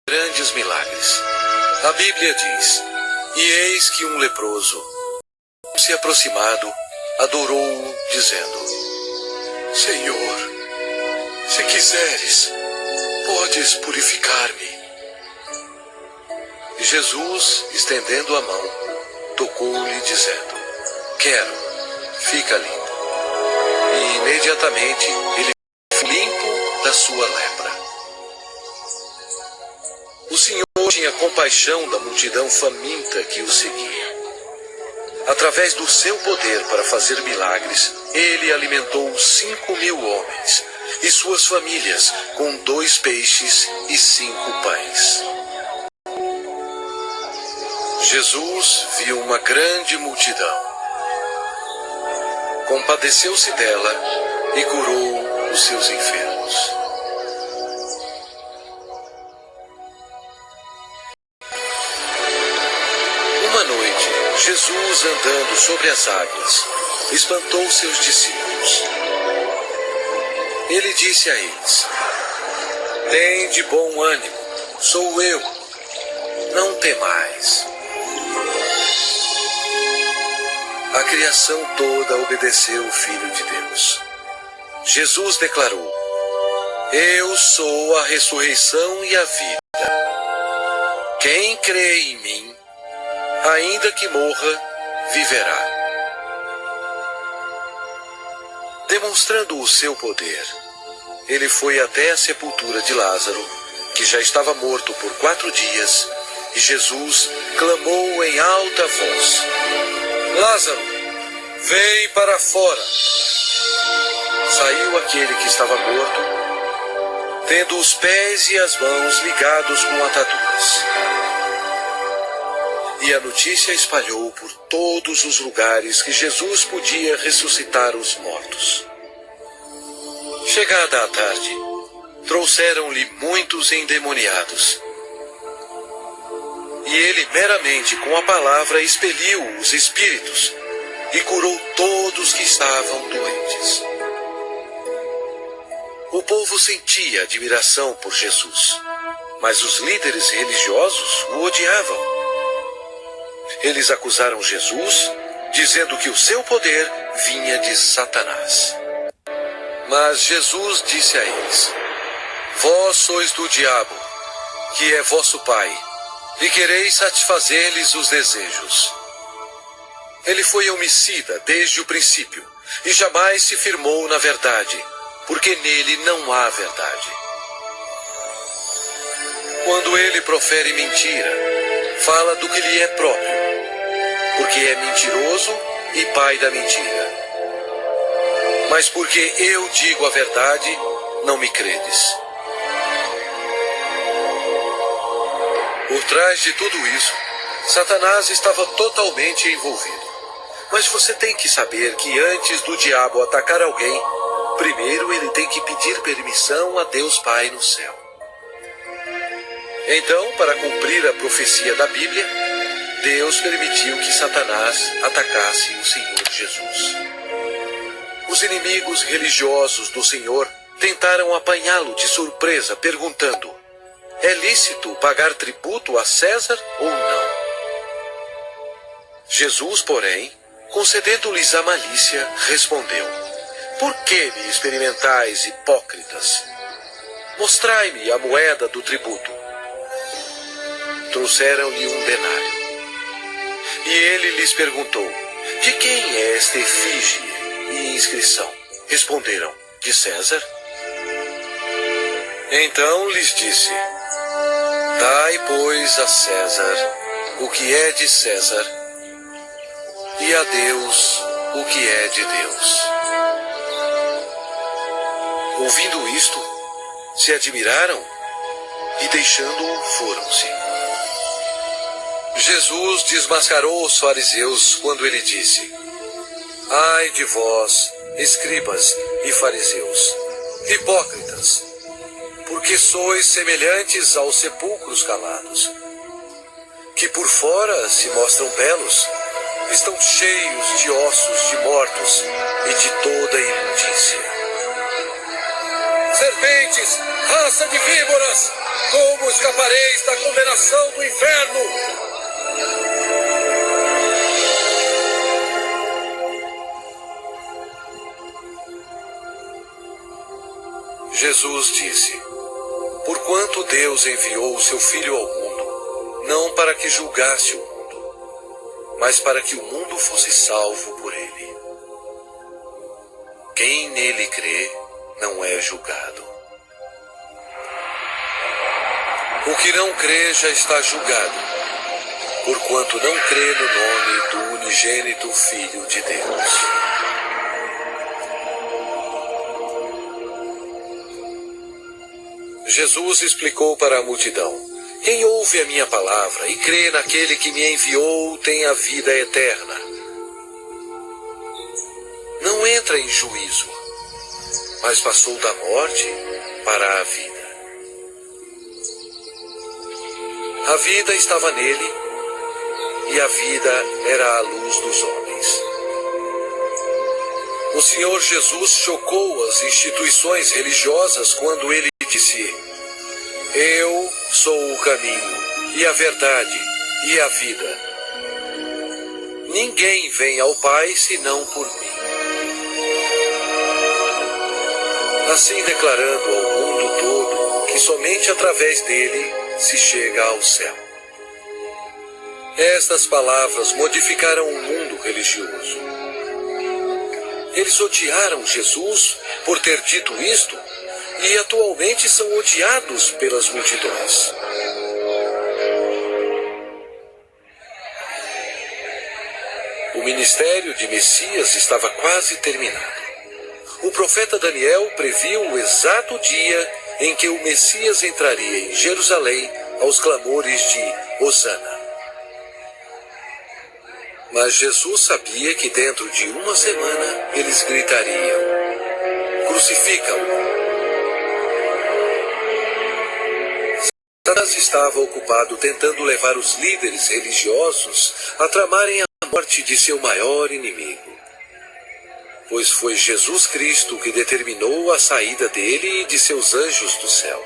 grandes milagres. A Bíblia diz: e eis que um leproso, se aproximado, adorou-o, dizendo: Senhor, se quiseres, podes purificar-me. E Jesus, estendendo a mão, tocou-lhe, dizendo: quero, fica limpo. E imediatamente ele ficou limpo da sua lepra. O Senhor tinha compaixão da multidão faminta que o seguia. Através do seu poder para fazer milagres, ele alimentou 5.000 homens e suas famílias com 2 peixes e 5 pães. Jesus viu uma grande multidão. Compadeceu-se dela e curou os seus enfermos. Uma noite, Jesus, andando sobre as águas, espantou seus discípulos. Ele disse a eles: tende bom ânimo, sou eu, não temais. A criação toda obedeceu o Filho de Deus. Jesus declarou: eu sou a ressurreição e a vida. Quem crê em mim, ainda que morra, viverá. Demonstrando o seu poder, ele foi até a sepultura de Lázaro, que já estava morto por 4 dias, e Jesus clamou em alta voz: Lázaro, vem para fora. Saiu aquele que estava morto, tendo os pés e as mãos ligados com ataduras. E a notícia espalhou por todos os lugares que Jesus podia ressuscitar os mortos. Chegada a tarde, trouxeram-lhe muitos endemoniados. E ele meramente com a palavra expeliu os espíritos e curou todos que estavam doentes. O povo sentia admiração por Jesus, mas os líderes religiosos o odiavam. Eles acusaram Jesus, dizendo que o seu poder vinha de Satanás. Mas Jesus disse a eles: vós sois do diabo, que é vosso pai, e quereis satisfazer-lhes os desejos. Ele foi homicida desde o princípio, e jamais se firmou na verdade, porque nele não há verdade. Quando ele profere mentira, fala do que lhe é próprio, porque é mentiroso e pai da mentira. Mas porque eu digo a verdade, não me credes. Por trás de tudo isso, Satanás estava totalmente envolvido. Mas você tem que saber que antes do diabo atacar alguém, primeiro ele tem que pedir permissão a Deus Pai no céu. Então, para cumprir a profecia da Bíblia, Deus permitiu que Satanás atacasse o Senhor Jesus. Os inimigos religiosos do Senhor tentaram apanhá-lo de surpresa, perguntando: é lícito pagar tributo a César ou não? Jesus, porém, concedendo-lhes a malícia, respondeu: por que me experimentais, hipócritas? Mostrai-me a moeda do tributo. Trouxeram-lhe um denário. E ele lhes perguntou: de quem é esta efígie e inscrição? Responderam: de César. Então lhes disse: dai, pois, a César o que é de César, e a Deus o que é de Deus. Ouvindo isto, se admiraram e, deixando-o, foram-se. Jesus desmascarou os fariseus quando ele disse: ai de vós, escribas e fariseus, hipócritas, porque sois semelhantes aos sepulcros calados, que por fora se mostram belos, estão cheios de ossos de mortos e de toda imundícia. Serpentes, raça de víboras, Como escapareis da condenação do inferno? Jesus disse: porquanto Deus enviou o seu Filho ao mundo, não para que julgasse o mundo, mas para que o mundo fosse salvo por ele. Quem nele crê não é julgado. O que não crê já está julgado, porquanto não crê no nome do unigênito Filho de Deus. Jesus explicou para a multidão: quem ouve a minha palavra e crê naquele que me enviou tem a vida eterna. Não entra em juízo, mas passou da morte para a vida. A vida estava nele, e a vida era a luz dos homens. O Senhor Jesus chocou as instituições religiosas quando ele disse: eu sou o caminho, e a verdade, e a vida. Ninguém vem ao Pai senão por mim. Assim declarando ao mundo todo que somente através dele se chega ao céu. Estas palavras modificaram o mundo religioso. Eles odiaram Jesus por ter dito isto e atualmente são odiados pelas multidões. O ministério de Messias estava quase terminado. O profeta Daniel previu o exato dia em que o Messias entraria em Jerusalém aos clamores de Hosana. Mas Jesus sabia que dentro de uma semana eles gritariam: crucifica-o. Satanás estava ocupado tentando levar os líderes religiosos a tramarem a morte de seu maior inimigo. Pois foi Jesus Cristo que determinou a saída dele e de seus anjos do céu.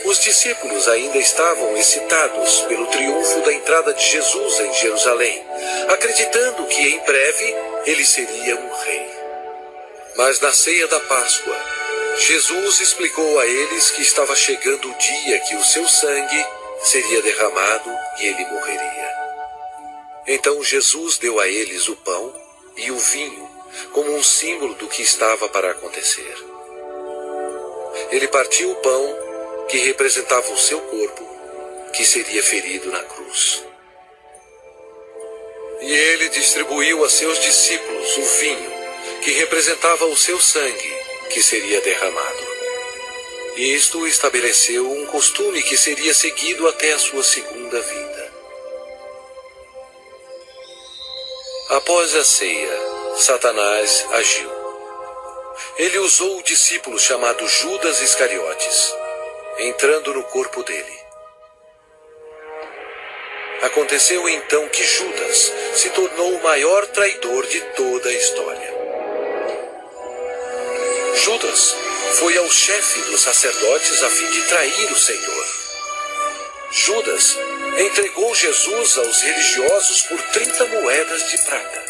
Os discípulos ainda estavam excitados pelo triunfo da entrada de Jesus em Jerusalém, acreditando que em breve ele seria um rei. Mas na ceia da Páscoa, Jesus explicou a eles que estava chegando o dia que o seu sangue seria derramado e ele morreria. Então Jesus deu a eles o pão e o vinho, como um símbolo do que estava para acontecer. Ele partiu o pão, que representava o seu corpo, que seria ferido na cruz. E ele distribuiu a seus discípulos o vinho, que representava o seu sangue, que seria derramado. E isto estabeleceu um costume que seria seguido até a sua segunda vinda. Após a ceia, Satanás agiu. Ele usou o discípulo chamado Judas Iscariotes, entrando no corpo dele. Aconteceu então que Judas se tornou o maior traidor de toda a história. Judas foi ao chefe dos sacerdotes a fim de trair o Senhor. Judas entregou Jesus aos religiosos por 30 moedas de prata.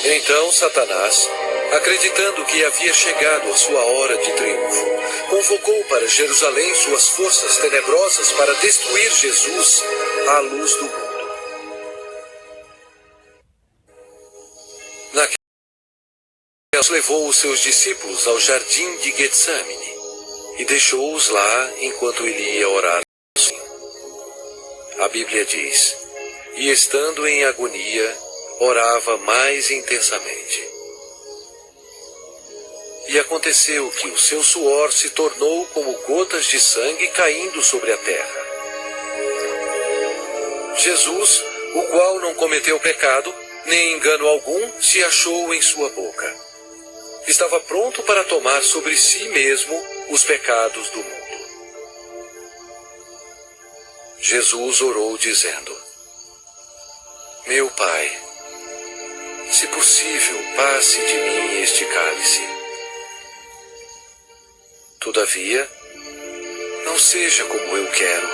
Então Satanás, acreditando que havia chegado a sua hora de triunfo, convocou para Jerusalém suas forças tenebrosas para destruir Jesus, a luz do mundo. Naquele dia, levou os seus discípulos ao jardim de Getsamine e deixou-os lá enquanto ele ia orar. A Bíblia diz: e estando em agonia, orava mais intensamente. E aconteceu que o seu suor se tornou como gotas de sangue caindo sobre a terra. Jesus, o qual não cometeu pecado, nem engano algum se achou em sua boca. Estava pronto para tomar sobre si mesmo os pecados do mundo. Jesus orou dizendo: meu Pai, se possível, passe de mim este cálice. Todavia, não seja como eu quero,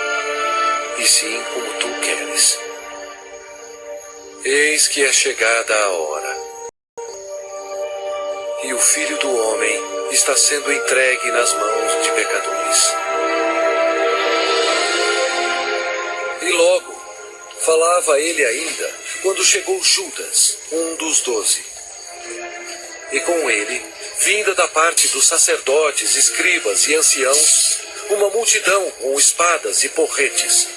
e sim como tu queres. Eis que é chegada a hora, e o Filho do Homem está sendo entregue nas mãos de pecadores. E logo, falava ele ainda, quando chegou Judas, um dos 12. E com ele, vinda da parte dos sacerdotes, escribas e anciãos, uma multidão com espadas e porretes.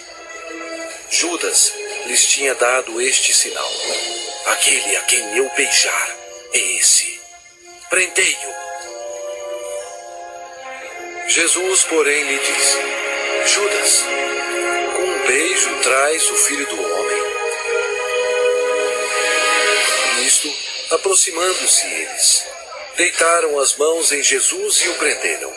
Judas lhes tinha dado este sinal: aquele a quem eu beijar é esse. Prendei-o. Jesus, porém, lhe disse: Judas, com um beijo traz o Filho do Homem? Nisto, aproximando-se eles, deitaram as mãos em Jesus e o prenderam.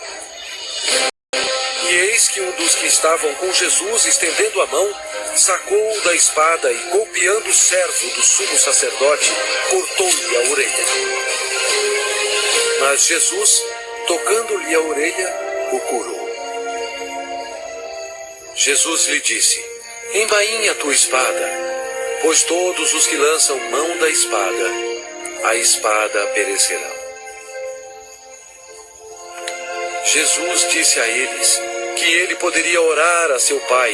E eis que um dos que estavam com Jesus, estendendo a mão, sacou-o da espada e, golpeando o servo do sumo sacerdote, cortou-lhe a orelha. Mas Jesus, tocando-lhe a orelha, o curou. Jesus lhe disse: embainha a tua espada, pois todos os que lançam mão da espada, a espada perecerão. Jesus disse a eles que ele poderia orar a seu Pai,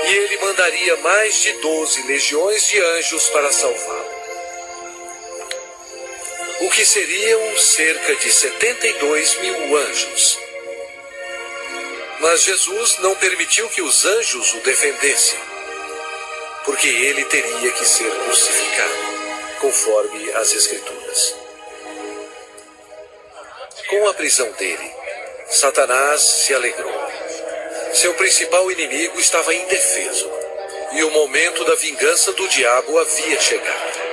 e ele mandaria mais de 12 legiões de anjos para salvá-lo. O que seriam cerca de 72.000 anjos. Mas Jesus não permitiu que os anjos o defendessem, porque ele teria que ser crucificado, conforme as Escrituras. Com a prisão dele, Satanás se alegrou. Seu principal inimigo estava indefeso, e o momento da vingança do diabo havia chegado.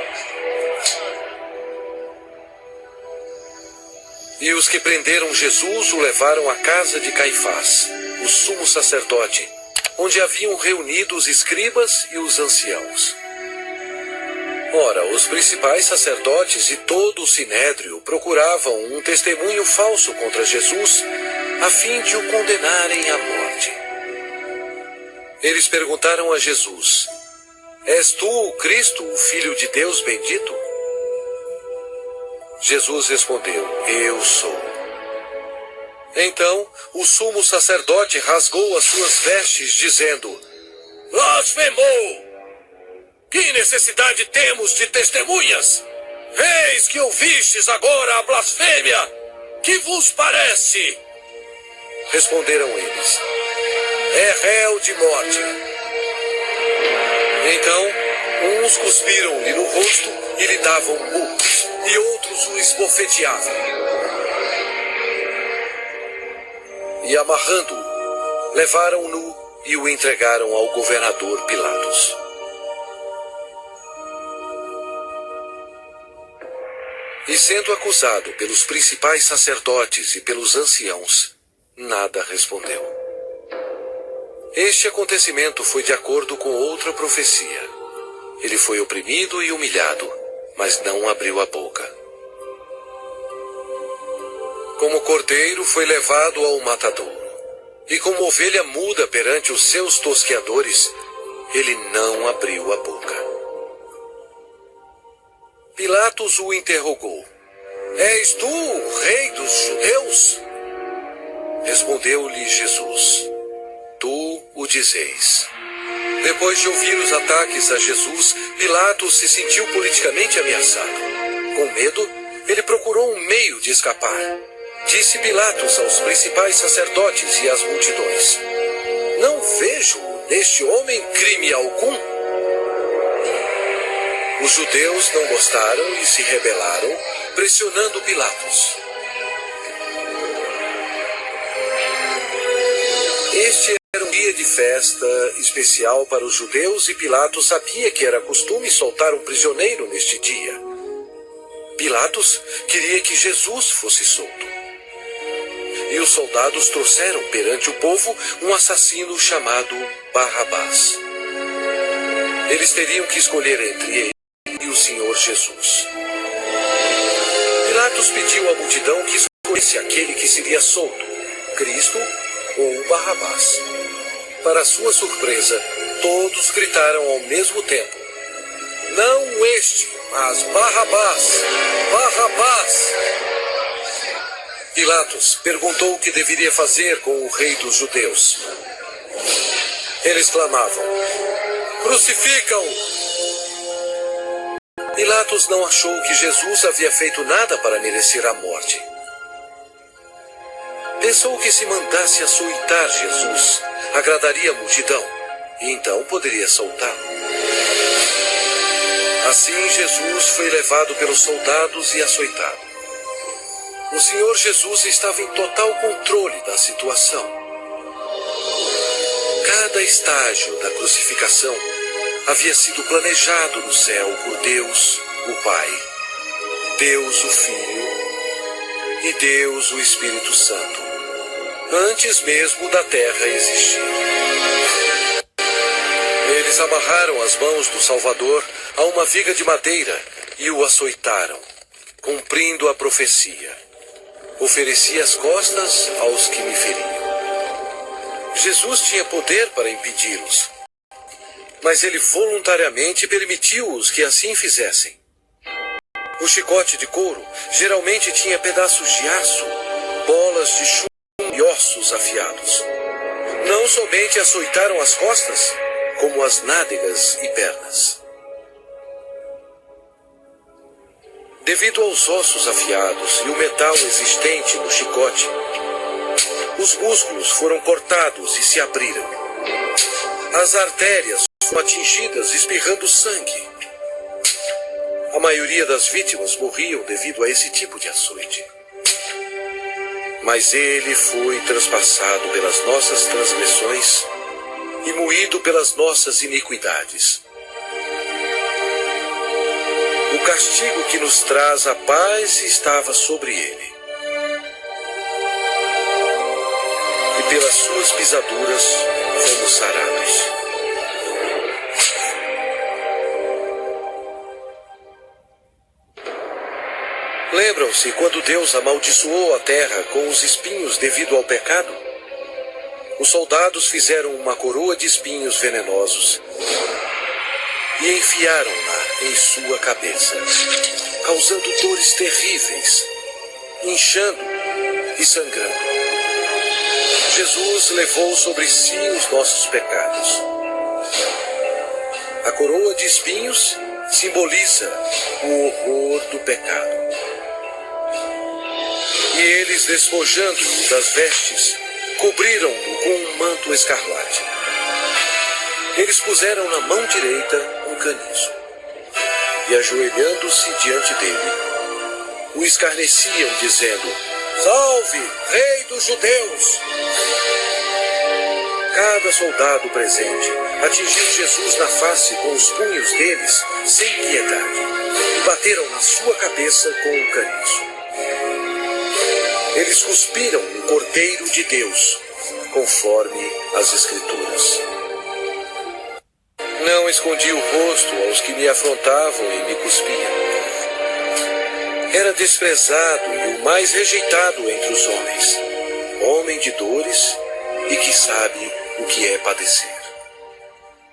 E os que prenderam Jesus o levaram à casa de Caifás, o sumo sacerdote, onde haviam reunido os escribas e os anciãos. Ora, os principais sacerdotes e todo o sinédrio procuravam um testemunho falso contra Jesus, a fim de o condenarem à morte. Eles perguntaram a Jesus: és tu o Cristo, o Filho de Deus bendito? Jesus respondeu: eu sou. Então o sumo sacerdote rasgou as suas vestes, dizendo: blasfemou! Que necessidade temos de testemunhas? Eis que ouvistes agora a blasfêmia. Que vos parece? Responderam eles: é réu de morte. Então, uns cuspiram-lhe no rosto e lhe davam murros, e outros o esbofeteavam. E amarrando-o, levaram-no e o entregaram ao governador Pilatos. E sendo acusado pelos principais sacerdotes e pelos anciãos, nada respondeu. Este acontecimento foi de acordo com outra profecia. Ele foi oprimido e humilhado, mas não abriu a boca. Como cordeiro foi levado ao matadouro, e como ovelha muda perante os seus tosqueadores, ele não abriu a boca. Pilatos o interrogou: és tu o rei dos judeus? Respondeu-lhe Jesus: tu o dizeis. Depois de ouvir os ataques a Jesus, Pilatos se sentiu politicamente ameaçado. Com medo, ele procurou um meio de escapar. Disse Pilatos aos principais sacerdotes e às multidões: não vejo neste homem crime algum. Os judeus não gostaram e se rebelaram, pressionando Pilatos. Este era um dia de festa especial para os judeus e Pilatos sabia que era costume soltar um prisioneiro neste dia. Pilatos queria que Jesus fosse solto. E os soldados trouxeram perante o povo um assassino chamado Barrabás. Eles teriam que escolher entre ele e o Senhor Jesus. Pilatos pediu à multidão que escolhesse aquele que seria solto, Cristo ou Barrabás. Para sua surpresa, todos gritaram ao mesmo tempo: não este, mas Barrabás! Barrabás! Pilatos perguntou o que deveria fazer com o rei dos judeus. Eles clamavam: crucifica-o! Pilatos não achou que Jesus havia feito nada para merecer a morte. Pensou que se mandasse açoitar Jesus, agradaria a multidão, e então poderia soltá-lo. Assim Jesus foi levado pelos soldados e açoitado. O Senhor Jesus estava em total controle da situação. Cada estágio da crucificação havia sido planejado no céu por Deus, o Pai, Deus, o Filho e Deus, o Espírito Santo, antes mesmo da terra existir. Eles amarraram as mãos do Salvador a uma viga de madeira e o açoitaram, cumprindo a profecia: ofereci as costas aos que me feriam. Jesus tinha poder para impedi-los, mas ele voluntariamente permitiu-os que assim fizessem. O chicote de couro geralmente tinha pedaços de aço, bolas de chumbo e ossos afiados. Não somente açoitaram as costas, como as nádegas e pernas. Devido aos ossos afiados e o metal existente no chicote, os músculos foram cortados e se abriram. As artérias foram atingidas, espirrando sangue. A maioria das vítimas morriam devido a esse tipo de açoite. Mas ele foi transpassado pelas nossas transgressões e moído pelas nossas iniquidades. O castigo que nos traz a paz estava sobre ele. E pelas suas pisaduras fomos sarados. Lembram-se quando Deus amaldiçoou a terra com os espinhos devido ao pecado? Os soldados fizeram uma coroa de espinhos venenosos e enfiaram-na em sua cabeça, causando dores terríveis, inchando e sangrando. Jesus levou sobre si os nossos pecados. A coroa de espinhos simboliza o horror do pecado. E eles, despojando-o das vestes, cobriram-no com um manto escarlate. Eles puseram na mão direita um caniço e, ajoelhando-se diante dele, o escarneciam, dizendo: salve, Rei dos Judeus! Cada soldado presente atingiu Jesus na face com os punhos deles sem piedade e bateram na sua cabeça com um caniço. Eles cuspiram no Cordeiro de Deus, conforme as Escrituras. Não escondi o rosto aos que me afrontavam e me cuspiam. Era desprezado e o mais rejeitado entre os homens, homem de dores e que sabe o que é padecer.